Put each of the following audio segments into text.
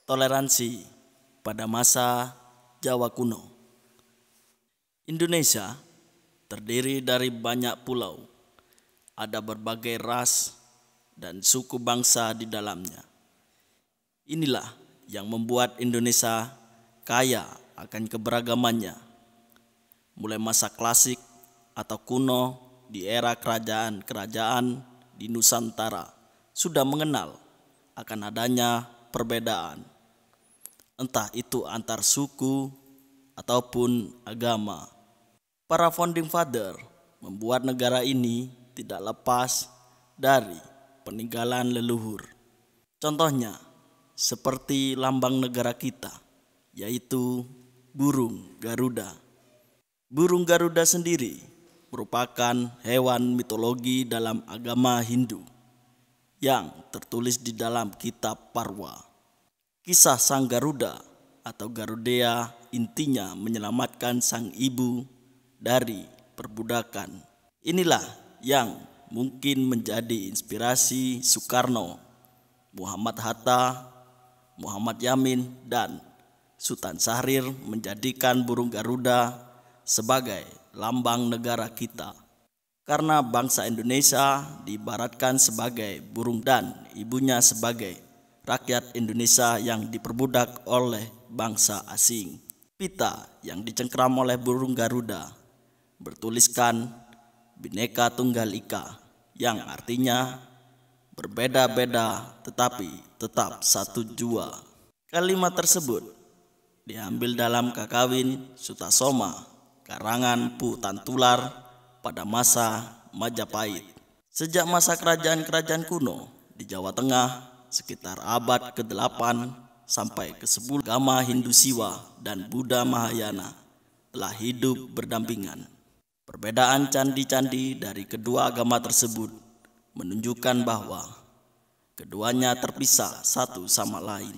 Toleransi pada masa Jawa kuno. Indonesia terdiri dari banyak pulau, ada berbagai ras dan suku bangsa di dalamnya. Inilah yang membuat Indonesia kaya akan keberagamannya. Mulai masa klasik atau kuno di era kerajaan-kerajaan di Nusantara sudah mengenal akan adanya perbedaan, entah itu antar suku ataupun agama. Para founding father membuat negara ini tidak lepas dari peninggalan leluhur. Contohnya seperti lambang negara kita, yaitu burung Garuda. Burung Garuda sendiri merupakan hewan mitologi dalam agama Hindu yang tertulis di dalam kitab Parwa. Kisah sang Garuda atau Garudea intinya menyelamatkan sang ibu dari perbudakan. Inilah yang mungkin menjadi inspirasi Soekarno, Muhammad Hatta, Muhammad Yamin, dan Sultan Syahrir menjadikan burung Garuda sebagai lambang negara kita. Karena bangsa Indonesia diibaratkan sebagai burung dan ibunya sebagai rakyat Indonesia yang diperbudak oleh bangsa asing. Pita yang dicengkram oleh burung Garuda bertuliskan Bhinneka Tunggal Ika, yang artinya berbeda-beda tetapi tetap satu jua. Kalimat tersebut diambil dalam Kakawin Sutasoma karangan Pu Tantular pada masa Majapahit. Sejak masa kerajaan-kerajaan kuno di Jawa Tengah sekitar abad ke-8 sampai ke-10, agama Hindu Siwa dan Buddha Mahayana telah hidup berdampingan. Perbedaan candi-candi dari kedua agama tersebut menunjukkan bahwa keduanya terpisah satu sama lain.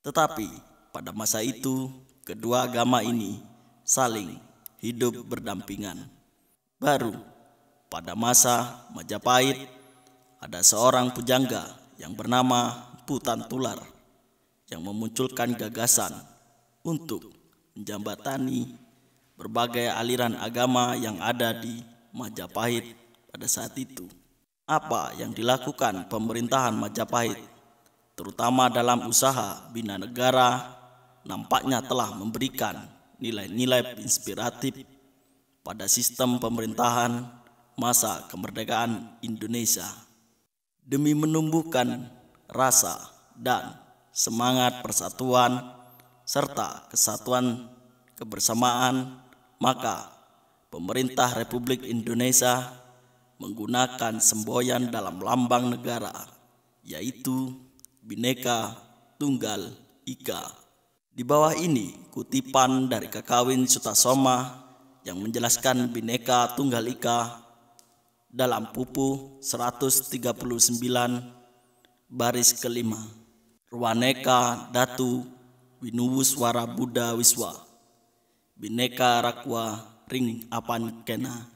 Tetapi pada masa itu kedua agama ini saling hidup berdampingan. Baru pada masa Majapahit ada seorang pujangga yang bernama Pu Tantular yang memunculkan gagasan untuk menjembatani berbagai aliran agama yang ada di Majapahit pada saat itu. Apa yang dilakukan pemerintahan Majapahit, terutama dalam usaha bina negara, nampaknya telah memberikan nilai-nilai inspiratif pada sistem pemerintahan masa kemerdekaan Indonesia. Demi menumbuhkan rasa dan semangat persatuan serta kesatuan kebersamaan, maka pemerintah Republik Indonesia menggunakan semboyan dalam lambang negara, yaitu Bhinneka Tunggal Ika. Di bawah ini kutipan dari Kakawin Sutasoma yang menjelaskan Bhinneka Tunggal Ika dalam pupu 139 baris kelima. Ruwaneka Datu Winuwuswara Buddha Wiswa Bhinneka Rakwa Ring Apan Kena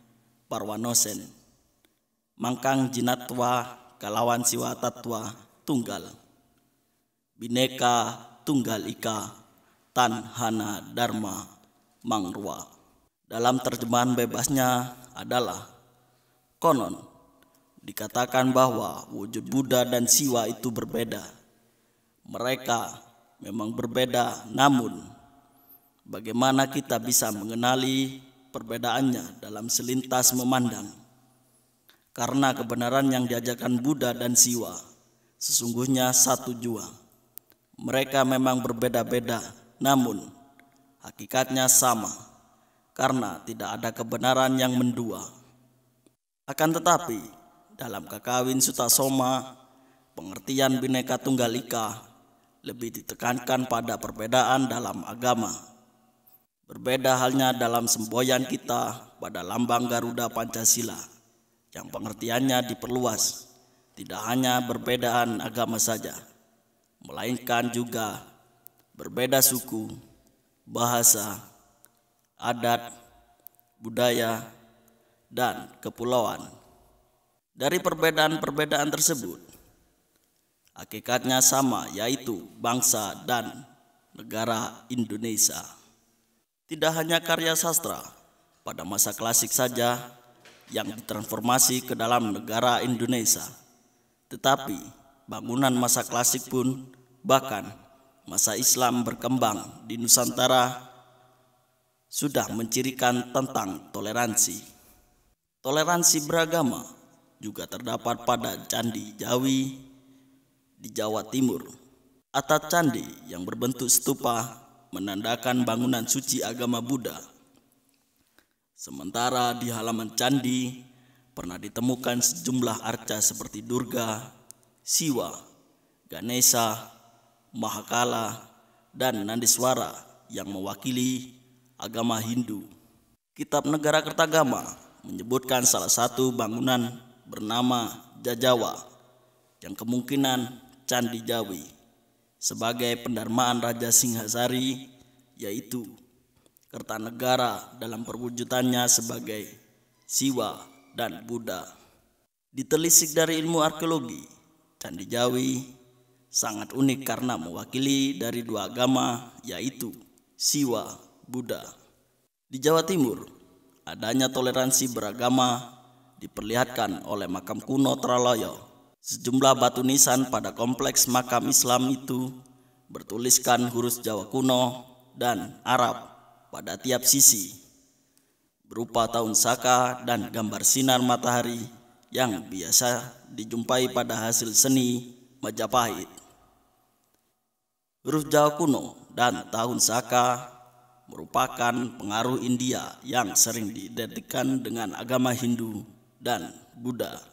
Parwanosen Mangkang Jinatwa Kalawan Siwa Tatwa Tunggal Bhinneka Tunggal Ika Tan Hana Dharma Mangrua. Dalam terjemahan bebasnya adalah, konon dikatakan bahwa wujud Buddha dan Siwa itu berbeda. Mereka memang berbeda, namun bagaimana kita bisa mengenali perbedaannya dalam selintas memandang? Karena kebenaran yang diajarkan Buddha dan Siwa sesungguhnya satu jua. Mereka memang berbeda-beda, namun hakikatnya sama, karena tidak ada kebenaran yang mendua. Akan tetapi, dalam Kakawin Sutasoma, pengertian Bhinneka Tunggal Ika lebih ditekankan pada perbedaan dalam agama. Berbeda halnya dalam semboyan kita pada lambang Garuda Pancasila, yang pengertiannya diperluas, tidak hanya perbedaan agama saja, melainkan juga berbeda suku, bahasa, adat, budaya, dan kepulauan. Dari perbedaan-perbedaan tersebut, Hakikatnya sama, yaitu bangsa dan negara Indonesia. Tidak hanya karya sastra pada masa klasik saja yang ditransformasi ke dalam negara Indonesia, tetapi bangunan masa klasik pun, bahkan masa Islam berkembang di Nusantara, sudah mencirikan tentang toleransi. Toleransi beragama juga terdapat pada Candi Jawi di Jawa Timur. Atap candi yang berbentuk stupa menandakan bangunan suci agama Buddha. Sementara di halaman candi pernah ditemukan sejumlah arca seperti Durga, Siwa, Ganesha, Mahakala, dan Nandiswara yang mewakili agama Hindu. Kitab Negara Kertagama menyebutkan salah satu bangunan bernama Jajawa yang kemungkinan Candi Jawi sebagai pendarmaan Raja Singhasari, yaitu Kertanegara dalam perwujudannya sebagai Siwa dan Buddha. Ditelisik dari ilmu arkeologi, Candi Jawi sangat unik karena mewakili dari dua agama, yaitu Siwa, Buddha. Di Jawa Timur, adanya toleransi beragama diperlihatkan oleh makam kuno Traloyo. Sejumlah batu nisan pada kompleks makam Islam itu bertuliskan huruf Jawa kuno dan Arab pada tiap sisi, berupa tahun saka dan gambar sinar matahari yang biasa dijumpai pada hasil seni Majapahit. Huruf Jawa kuno dan tahun saka merupakan pengaruh India yang sering diidentikan dengan agama Hindu dan Buddha.